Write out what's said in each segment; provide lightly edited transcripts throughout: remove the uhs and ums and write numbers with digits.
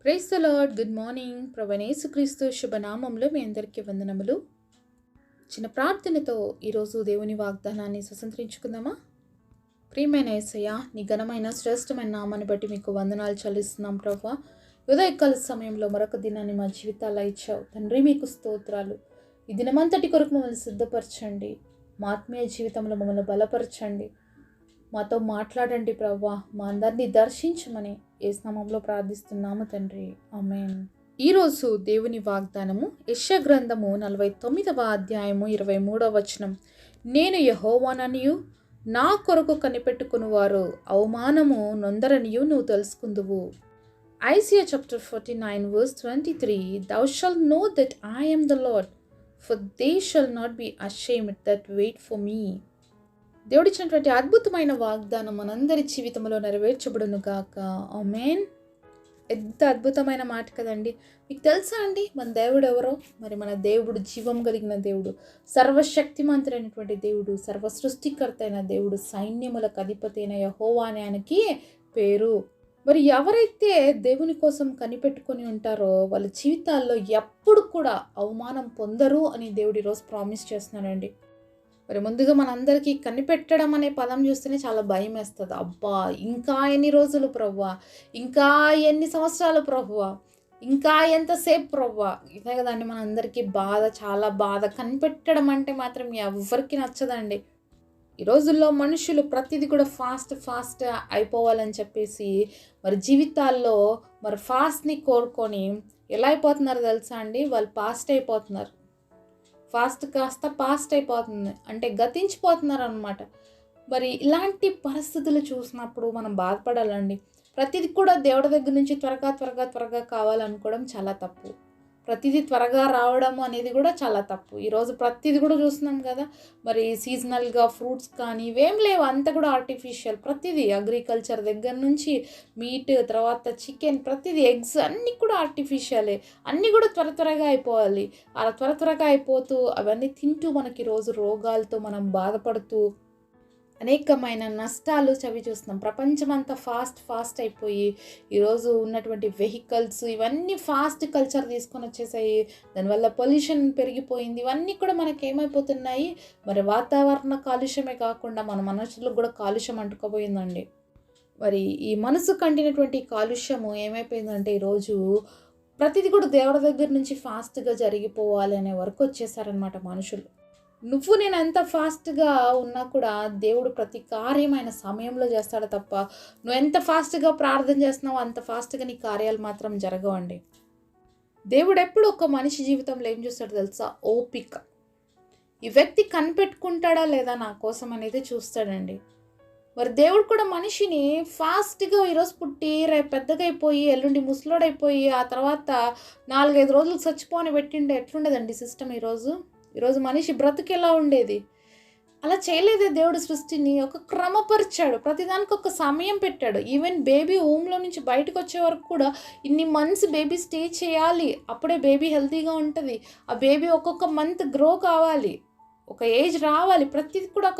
Praise the Lord. Good morning. ప్రభువైన యేసుక్రీస్తు శుభనామంలో మీ అందరికీ వందనములు. చిన్న ప్రార్థనతో ఈరోజు దేవుని వాగ్దానాన్ని స్వతంత్రించుకుందామా? ప్రియమైన యేసయ్య, నీ ఘనమైన శ్రేష్టమైన నామాన్ని బట్టి మీకు వందనాలు చెల్లిస్తున్నాం ప్రభువా. ఉదయకాల సమయంలో మరొక దినాన్ని మా జీవితాల్లో ఇచ్చావు తండ్రి, మీకు స్తోత్రాలు. ఈ దినమంతటి కొరకు మమ్మల్ని సిద్ధపరచండి. మా ఆత్మీయ జీవితంలో మమ్మల్ని బలపరచండి. మాతో మాట్లాడండి ప్రభువా. మా అందరినీ దర్శించమని యేసు నామములో ప్రార్థిస్తున్నాము తండ్రి, ఆమేన్. ఈరోజు దేవుని వాగ్దానము యెషయా గ్రంథము 49వ అధ్యాయము 23వ వచనం. నేను యెహోవాననియు నా కొరకు కనిపెట్టుకుని వారు అవమానము నొందరనియు నువ్వు తెలుసుకుందువు. Isaiah chapter 49 verse 23. Thou shalt know that I am the Lord, for they shall not be ashamed that wait for me. దేవుడిచ్చినటువంటి అద్భుతమైన వాగ్దానం మనందరి జీవితంలో నెరవేర్చబడును గాక, ఆమేన్. ఎంత అద్భుతమైన మాట కదండి. మీకు తెలుసా అండి మన దేవుడు ఎవరో? మరి మన దేవుడు జీవం కలిగిన దేవుడు, సర్వశక్తిమంతుడైనటువంటి దేవుడు, సర్వ సృష్టికర్త అయిన దేవుడు, సైన్యములకు అధిపతి అయిన యెహోవా అని ఆయనకి పేరు. మరి ఎవరైతే దేవుని కోసం కనిపెట్టుకొని ఉంటారో వాళ్ళ జీవితాల్లో ఎప్పుడు కూడా అవమానం పొందరు అని దేవుడు ఈరోజు ప్రామిస్ చేస్తున్నాడండి. మరి ముందుగా మనందరికీ కనిపెట్టడం అనే పదం చూస్తేనే చాలా భయం వేస్తుంది. అబ్బా, ఇంకా ఎన్ని రోజులు ప్రభువా, ఇంకా ఎన్ని సంవత్సరాలు ప్రభువా, ఇంకా ఎంతసేపు ప్రభువా, ఇదే కదండి మనందరికీ బాధ, చాలా బాధ. కనిపెట్టడం అంటే మాత్రం ఎవరికి నచ్చదండి. ఈ రోజుల్లో మనుషులు ప్రతిదీ కూడా ఫాస్ట్ అయిపోవాలని చెప్పేసి మరి జీవితాల్లో మరి ఫాస్ట్ని కోరుకొని ఎలా అయిపోతున్నారు తెలుసా అండి? వాళ్ళు ఫాస్ట్ అయిపోతున్నారు. ఫాస్ట్ కాస్త పాస్ట్ అయిపోతుంది, అంటే గతించిపోతున్నారు అనమాట. మరి ఇలాంటి పరిస్థితులు చూసినప్పుడు మనం బాధపడాలండి. ప్రతిదీ కూడా దేవుడి దగ్గర నుంచి త్వరగా కావాలనుకోవడం చాలా తప్పు. ప్రతిదీ త్వరగా రావడం అనేది కూడా చాలా తప్పు. ఈరోజు ప్రతిదీ కూడా చూస్తున్నాం కదా, మరి సీజనల్గా ఫ్రూట్స్ కానీ ఇవేం లేవు, అంతా కూడా ఆర్టిఫిషియల్. ప్రతిదీ అగ్రికల్చర్ దగ్గర నుంచి మీట్, తర్వాత చికెన్, ప్రతిదీ ఎగ్స్ అన్నీ కూడా ఆర్టిఫిషియలే. అన్నీ కూడా త్వరగా అయిపోవాలి. అలా త్వరగా అయిపోతూ అవన్నీ తింటూ మనకి రోజు రోగాలతో మనం బాధపడుతూ అనేకమైన నష్టాలు చవి చూస్తున్నాం. ప్రపంచమంతా ఫాస్ట్ అయిపోయి ఈరోజు ఉన్నటువంటి వెహికల్స్ ఇవన్నీ ఫాస్ట్ కల్చర్ తీసుకొని వచ్చేసాయి. దానివల్ల పొల్యూషన్ పెరిగిపోయింది. ఇవన్నీ కూడా మనకి ఏమైపోతున్నాయి, మరి వాతావరణ కాలుష్యమే కాకుండా మన మనసులకు కూడా కాలుష్యం అంటుకోపోయిందండి. మరి ఈ మనసు కంటినటువంటి కాలుష్యము ఏమైపోయిందంటే ఈరోజు ప్రతిదీ కూడా దేవుడి దగ్గర నుంచి ఫాస్ట్గా జరిగిపోవాలి అనే వరకు వచ్చేసారనమాట మనుషులు. నువ్వు నేను ఎంత ఫాస్ట్గా ఉన్నా కూడా దేవుడు ప్రతి కార్యమైన సమయంలో చేస్తాడు తప్ప, నువ్వు ఎంత ఫాస్ట్గా ప్రార్థన చేస్తున్నావో అంత ఫాస్ట్గా నీ కార్యాలు మాత్రం జరగవండి. దేవుడు ఎప్పుడు ఒక మనిషి జీవితంలో ఏం చూస్తాడు తెలుసా? ఓపిక. ఈ వ్యక్తి కనిపెట్టుకుంటాడా లేదా నా కోసం అనేది చూస్తాడండి. మరి దేవుడు కూడా మనిషిని ఫాస్ట్గా ఈరోజు పుట్టి రేపు పెద్దగా అయిపోయి ఎల్లుండి ముసలోడైపోయి ఆ తర్వాత 4-5 రోజులు చచ్చిపోని పెట్టిండే ఎట్లుండేదండి సిస్టమ్ ఈరోజు మనిషి బ్రతుకు ఎలా ఉండేది? అలా చేయలేదే దేవుడు. సృష్టిని ఒక క్రమపరిచాడు, ప్రతిదానికి ఒక సమయం పెట్టాడు. ఈవెన్ బేబీ హోమ్లో నుంచి బయటకు వచ్చే వరకు కూడా ఇన్ని మంత్స్ బేబీ స్టే చేయాలి, అప్పుడే బేబీ హెల్తీగా ఉంటుంది. ఆ బేబీ ఒక్కొక్క మంత్ గ్రో కావాలి, ఒక ఏజ్ రావాలి. ప్రతిది కూడా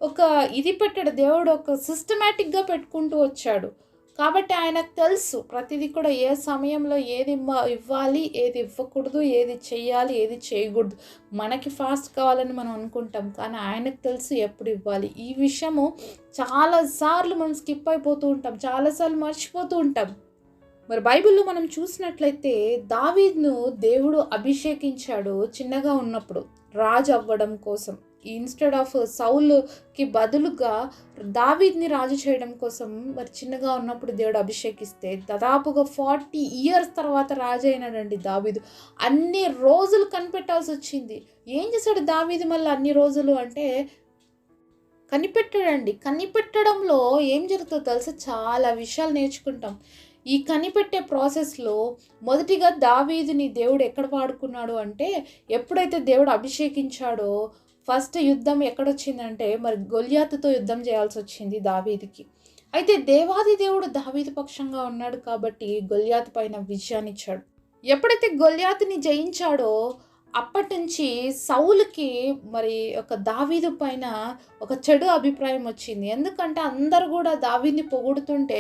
ఒక ఇది పెట్టాడు దేవుడు, ఒక సిస్టమేటిక్గా పెట్టుకుంటూ వచ్చాడు. కాబట్టి ఆయనకు తెలుసు ప్రతిదీ కూడా ఏ సమయంలో ఏది ఇవ్వాలి, ఏది ఇవ్వకూడదు, ఏది చెయ్యాలి, ఏది చేయకూడదు. మనకి ఫాస్ట్ కావాలని మనం అనుకుంటాం, కానీ ఆయనకు తెలుసు ఎప్పుడు ఇవ్వాలి. ఈ విషయము చాలాసార్లు మనం స్కిప్ అయిపోతూ ఉంటాం, చాలాసార్లు మర్చిపోతూ ఉంటాం. మరి బైబిల్లో మనం చూసినట్లయితే దావీదును దేవుడు అభిషేకించాడు చిన్నగా ఉన్నప్పుడు రాజు అవ్వడం కోసం. ఇన్స్టెడ్ ఆఫ్ సౌలుకి బదులుగా దావీద్ని రాజు చేయడం కోసం మరి చిన్నగా ఉన్నప్పుడు దేవుడు అభిషేకిస్తే దాదాపుగా 40 years తర్వాత రాజు అయినాడండి దావీదు. అన్ని రోజులు కనిపెట్టాల్సి వచ్చింది. ఏం చేశాడు దావీదు మళ్ళీ అన్ని రోజులు అంటే? కనిపెట్టాడండి. కనిపెట్టడంలో ఏం జరుగుతుందో తెలుసా? చాలా విషయాలు నేర్చుకుంటాం. ఈ కనిపెట్టే ప్రాసెస్లో మొదటిగా దావీదుని దేవుడు ఎక్కడ వాడుకున్నాడు అంటే, ఎప్పుడైతే దేవుడు అభిషేకించాడో ఫస్ట్ యుద్ధం ఎక్కడొచ్చిందంటే మరి గొల్యాతుతో యుద్ధం చేయాల్సి వచ్చింది దావీదుకి. అయితే దేవాది దేవుడు దావీదు పక్షంగా ఉన్నాడు కాబట్టి గొల్యాతు పైన విజయాన్ని ఇచ్చాడు. ఎప్పుడైతే గొల్యాతుని జయించాడో అప్పటి నుంచి సౌలుకి మరి ఒక దావీదు పైన ఒక చెడు అభిప్రాయం వచ్చింది. ఎందుకంటే అందరూ కూడా దావీదుని పొగుడుతుంటే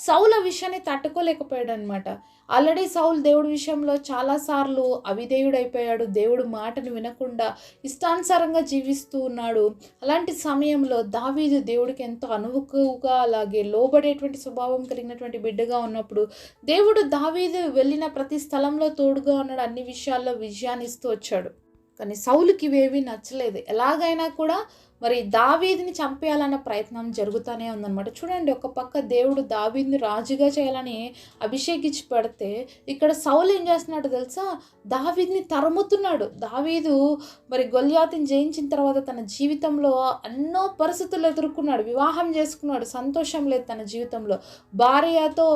సౌలు ఆ విషయాన్ని తట్టుకోలేకపోయాడు అనమాట. ఆల్రెడీ సౌలు దేవుడి విషయంలో చాలాసార్లు అవిధేయుడైపోయాడు. దేవుడు మాటను వినకుండా ఇష్టానుసారంగా జీవిస్తూ ఉన్నాడు. అలాంటి సమయంలో దావీదు దేవుడికి ఎంతో అనుకువగా అలాగే లోబడేటువంటి స్వభావం కలిగినటువంటి బిడ్డగా ఉన్నప్పుడు దేవుడు దావీదు వెళ్ళిన ప్రతి స్థలంలో తోడుగా ఉన్నాడు. అన్ని విషయాల్లో విజయాన్ని ఇస్తూ వచ్చాడు. కానీ సౌలుకి ఇవేవి నచ్చలేదు. ఎలాగైనా కూడా మరి దావీదుని చంపేయాలన్న ప్రయత్నం జరుగుతూనే ఉందన్నమాట. చూడండి, ఒక పక్క దేవుడు దావీదుని రాజుగా చేయాలని అభిషేకించి పెడితే ఇక్కడ సౌలు ఏం చేస్తున్నాడు తెలుసా? దావీదుని తరుముతున్నాడు. దావీదు మరి గొల్యాతుని జయించిన తర్వాత తన జీవితంలో ఎన్నో పరిస్థితులు ఎదుర్కొన్నాడు. వివాహం చేసుకున్నాడు, సంతోషం లేదు తన జీవితంలో. భార్యతో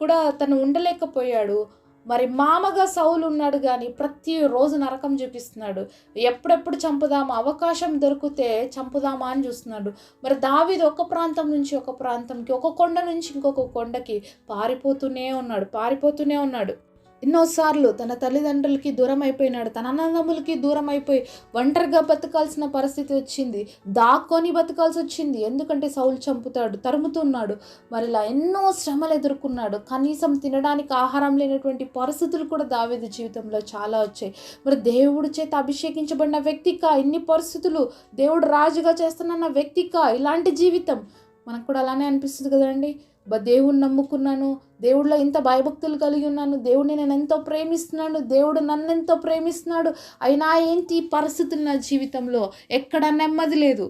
కూడా తను ఉండలేకపోయాడు. మరి మామగా సౌలు ఉన్నాడు కానీ ప్రతిరోజు నరకం చూపిస్తున్నాడు. ఎప్పుడెప్పుడు చంపుదామా, అవకాశం దొరికితే చంపుదామా అని చూస్తున్నాడు. మరి దావీదు ఒక ప్రాంతం నుంచి ఒక ప్రాంతంకి, ఒక కొండ నుంచి ఇంకొక కొండకి పారిపోతూనే ఉన్నాడు. ఎన్నోసార్లు తన తల్లిదండ్రులకి దూరం అయిపోయినాడు. తన అన్నదమ్ములకి దూరం అయిపోయి ఒంటరిగా బతకాల్సిన పరిస్థితి వచ్చింది. దాక్కొని బతకాల్సి వచ్చింది. ఎందుకంటే సౌలు చంపుతాడు, తరుముతున్నాడు. మరి ఇలా ఎన్నో శ్రమలు ఎదుర్కొన్నాడు. కనీసం తినడానికి ఆహారం లేనటువంటి పరిస్థితులు కూడా దావీదు జీవితంలో చాలా వచ్చాయి. మరి దేవుడి చేత అభిషేకించబడిన వ్యక్తిగా ఇన్ని పరిస్థితులు, దేవుడు రాజుగా చేస్తున్న వ్యక్తిగా ఇలాంటి జీవితం మనకు కూడా అలానే అనిపిస్తుంది కదండి. దేవుడిని నమ్ముకున్నాను, దేవుడిలో ఇంత భయభక్తులు కలిగి ఉన్నాను, దేవుడిని నేను ఎంతో ప్రేమిస్తున్నాను, దేవుడు నన్ను ఎంతో ప్రేమిస్తున్నాడు, అయినా ఏంటి పరిస్థితులు నా జీవితంలో ఎక్కడ నెమ్మది లేదు.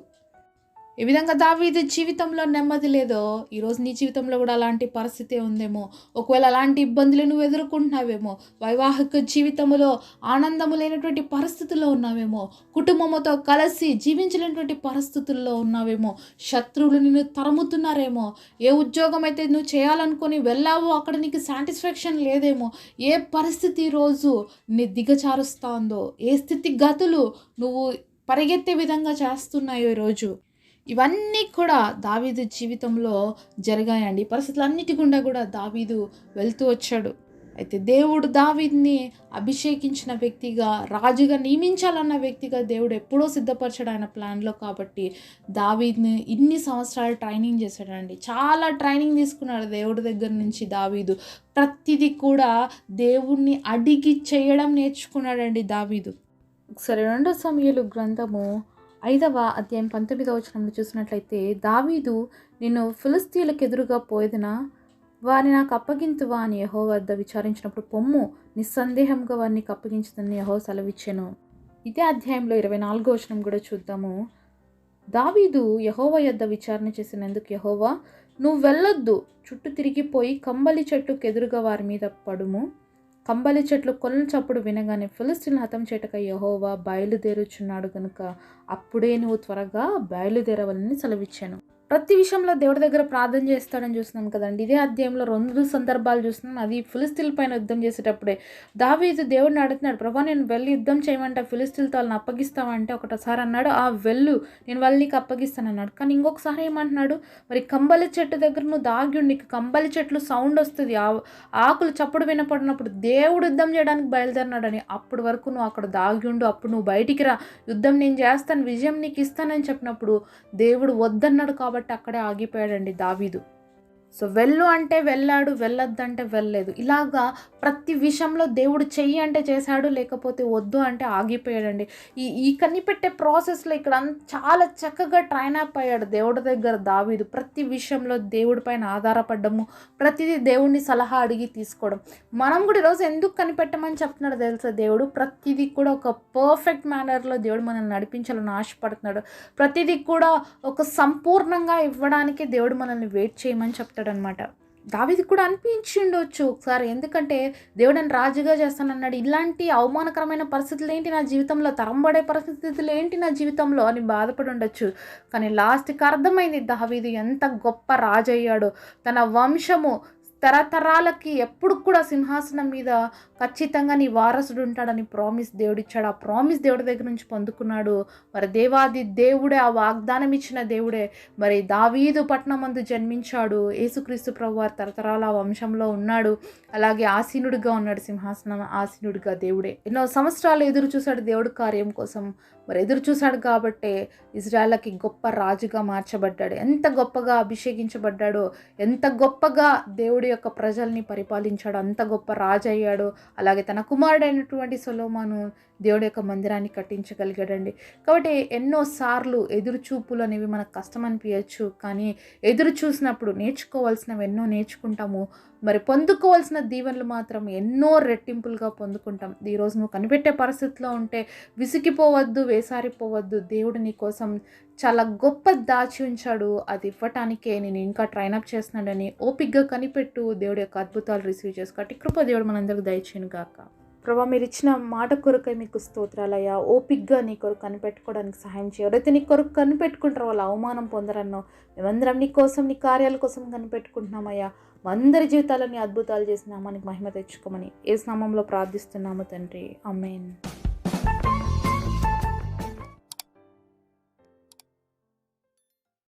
ఏ విధంగా దావీదు జీవితంలో నెమ్మది లేదో ఈరోజు నీ జీవితంలో కూడా అలాంటి పరిస్థితి ఉందేమో. ఒకవేళ అలాంటి ఇబ్బందులు నువ్వు ఎదుర్కొంటున్నావేమో. వైవాహిక జీవితంలో ఆనందము లేనటువంటి పరిస్థితుల్లో ఉన్నావేమో. కుటుంబంతో కలిసి జీవించలేనటువంటి పరిస్థితుల్లో ఉన్నావేమో. శత్రువులు నిన్ను తరుముతున్నారేమో. ఏ ఉద్యోగం అయితే నువ్వు చేయాలనుకొని వెళ్ళావో అక్కడ నీకు సాటిస్ఫాక్షన్ లేదేమో. ఏ పరిస్థితి ఈరోజు నీ దిగచారుస్తా ఉందో, ఏ స్థితి గతులు నువ్వు పరిగెత్తే విధంగా చేస్తున్నాయో ఈరోజు, ఇవన్నీ కూడా దావీదు జీవితంలో జరిగాయండి. పరిస్థితులన్నిటి గుండా కూడా దావీదు వెళ్తూ వచ్చాడు. అయితే దేవుడు దావీదుని అభిషేకించిన వ్యక్తిగా, రాజుగా నియమించాలన్న వ్యక్తిగా దేవుడు ఎప్పుడో సిద్ధపరచాడు ఆయన ప్లాన్లో. కాబట్టి దావీదుని ఇన్ని సంవత్సరాలు ట్రైనింగ్ చేశాడండి. చాలా ట్రైనింగ్ తీసుకున్నాడు దేవుడి దగ్గర నుంచి దావీదు. ప్రతిదీ కూడా దేవుణ్ణి అడిగి చేయడం నేర్చుకున్నాడండి దావీదు. ఒకసారి 2 సమూయేలు గ్రంథము 5వ అధ్యాయం 19వ వచనంలో చూసినట్లయితే, దావీదు నిన్ను ఫిలిష్తీయులకు ఎదురుగా పోయేదినా, వారిని నాకు అప్పగింతువా అని యెహోవా వద్ద విచారించినప్పుడు పొమ్ము, నిస్సందేహంగా వారిని అప్పగించుదని యెహోవా సెలవిచ్చెను. ఇదే అధ్యాయంలో 24వ వచనం కూడా చూద్దాము. దావీదు యెహోవా యొద్ద విచారణ చేసినందుకు యెహోవా, నువ్వు వెళ్ళొద్దు, చుట్టూ తిరిగిపోయి కంబలి చెట్టుకు ఎదురుగా వారి మీద పడుము. కంబలి చెట్లు కొలను చప్పుడు వినగానే ఫిలిష్తీయులను హతం చేటకై యెహోవా బయలుదేరుచున్నాడు గనుక అప్పుడే నువ్వు త్వరగా బయలుదేరవలని సెలవిచ్చాను. ప్రతి విషయంలో దేవుడి దగ్గర ప్రార్థన చేస్తాడని చూస్తున్నాం కదండి. ఇదే అధ్యాయంలో 2 సందర్భాలు చూస్తున్నాం. అది ఫిలిష్తీయుల పైన యుద్ధం చేసేటప్పుడే దావీదు దేవుడిని అడుగుతున్నాడు, ప్రభా నేను వెళ్ళి యుద్ధం చేయమంటే ఫిలిష్తీయులతో వాళ్ళని అప్పగిస్తామంటే ఒకటోసారి అన్నాడు, ఆ వెళ్ళు, నేను వాళ్ళు నీకు అప్పగిస్తాను అన్నాడు. కానీ ఇంకొకసారి ఏమంటున్నాడు, మరి కంబలి చెట్టు దగ్గర నువ్వు దాగి నీకు కంబలి చెట్లు సౌండ్ వస్తుంది, ఆకులు చప్పుడు వినపడినప్పుడు దేవుడు యుద్ధం చేయడానికి బయలుదేరినాడని, అప్పటి వరకు నువ్వు అక్కడ దాగి ఉండు, అప్పుడు నువ్వు బయటికి రా, యుద్ధం నేను చేస్తాను, విజయం నీకు ఇస్తానని చెప్పినప్పుడు దేవుడు వద్దన్నాడు. కాబట్టి అక్కడే ఆగిపోయాడండి దావీదు. సో వెళ్ళు అంటే వెళ్ళాడు, వెళ్ళొద్దంటే వెళ్ళలేదు. ఇలాగా ప్రతి విషయంలో దేవుడు చెయ్యి అంటే చేశాడు, లేకపోతే వద్దు అంటే ఆగిపోయాడండి. ఈ కనిపెట్టే ప్రాసెస్లో ఇక్కడ చాలా చక్కగా ట్రైన్ అప్ అయ్యాడు దేవుడి దగ్గర దావీదు. ప్రతి విషయంలో దేవుడి పైన ఆధారపడ్డము, ప్రతిదీ దేవుడిని సలహా అడిగి తీసుకోవడం. మనం కూడా ఈరోజు ఎందుకు కనిపెట్టమని చెప్తున్నాడు తెలుసా? దేవుడు ప్రతిదీ కూడా ఒక పర్ఫెక్ట్ మేనర్లో దేవుడు మనల్ని నడిపించాలని ఆశపడుతున్నాడు. ప్రతిదీ కూడా ఒక సంపూర్ణంగా ఇవ్వడానికి దేవుడు మనల్ని వెయిట్ చేయమని చెప్తాడు అనమాట. దావీదు కూడా అనిపించిండొచ్చు ఒకసారి, ఎందుకంటే దేవుడు నన్ను రాజుగా చేస్తానన్నాడు, ఇలాంటి అవమానకరమైన పరిస్థితులు ఏంటి నా జీవితంలో, తరంబడే పరిస్థితులు ఏంటి నా జీవితంలో అని బాధపడి ఉండొచ్చు. కానీ లాస్ట్కి అర్థమైంది దావీదు ఎంత గొప్ప రాజు అయ్యాడో. తన వంశము తరతరాలకి ఎప్పుడు కూడా సింహాసనం మీద ఖచ్చితంగా నీ వారసుడు ఉంటాడని ప్రామిస్ దేవుడిచ్చాడు. ఆ ప్రామిస్ దేవుడి దగ్గర నుంచి పొందుకున్నాడు. మరి దేవాది దేవుడే, ఆ వాగ్దానం ఇచ్చిన దేవుడే మరి దావీదు పట్టణమందు జన్మించాడు. యేసుక్రీస్తు ప్రభువారు తరతరాల వంశంలో ఉన్నాడు. అలాగే ఆసీనుడిగా ఉన్నాడు, సింహాసనం ఆసీనుడిగా దేవుడే. ఎన్నో సంవత్సరాలు ఎదురు చూశాడు దేవుడి కార్యం కోసం. మరి ఎదురు చూశాడు కాబట్టే ఇజ్రాయెల్కి గొప్ప రాజుగా మార్చబడ్డాడు. ఎంత గొప్పగా అభిషేకించబడ్డాడో, ఎంత గొప్పగా దేవుడి దేవుడి యొక్క ప్రజల్ని పరిపాలించాడు, అంత గొప్ప రాజు అయ్యాడు. అలాగే తన కుమారుడైనటువంటి సొలొమోను దేవుడి యొక్క మందిరాన్ని కట్టించగలిగాడండి. కాబట్టి ఎన్నోసార్లు ఎదురు చూపులు అనేవి మనకు కష్టం అనిపించచ్చు, కానీ ఎదురు చూసినప్పుడు నేర్చుకోవాల్సినవి ఎన్నో నేర్చుకుంటాము. మరి పొందుకోవాల్సిన దీవెనలు మాత్రం ఎన్నో రెట్టింపులుగా పొందుకుంటాం. ఈరోజు నువ్వు కనిపెట్టే పరిస్థితిలో ఉంటే విసిగిపోవద్దు, వేసారిపోవద్దు. దేవుడు నీ కోసం చాలా గొప్ప దాచి ఉంచాడు. అది ఇవ్వటానికే నేను ఇంకా ట్రైనప్ చేస్తున్నాడని ఓపిగ్గా కనిపెట్టు. దేవుడి యొక్క అద్భుతాలు రిసీవ్ చేసుకో. కృప దేవుడు మనందరికి దయచేయను గాక. ప్రభా, మీరు ఇచ్చిన మాట కొరకై మీకు స్తోత్రాలయ్యా. ఓపిగ్గా నీ కొరకు కనిపెట్టుకోవడానికి సహాయం చేయ. ఎవరైతే నీ కొరకు కనిపెట్టుకుంటారో వాళ్ళు అవమానం పొందరన్నో. మేమందరం నీ కోసం, నీ కార్యాల కోసం కనిపెట్టుకుంటున్నామయ్యా. అందరి జీవితాలని అద్భుతాలు చేసిన నామానికి మహిమ తెచ్చుకోమని యేసు నామములో ప్రార్థిస్తున్నాము తండ్రి. ఆమేన్.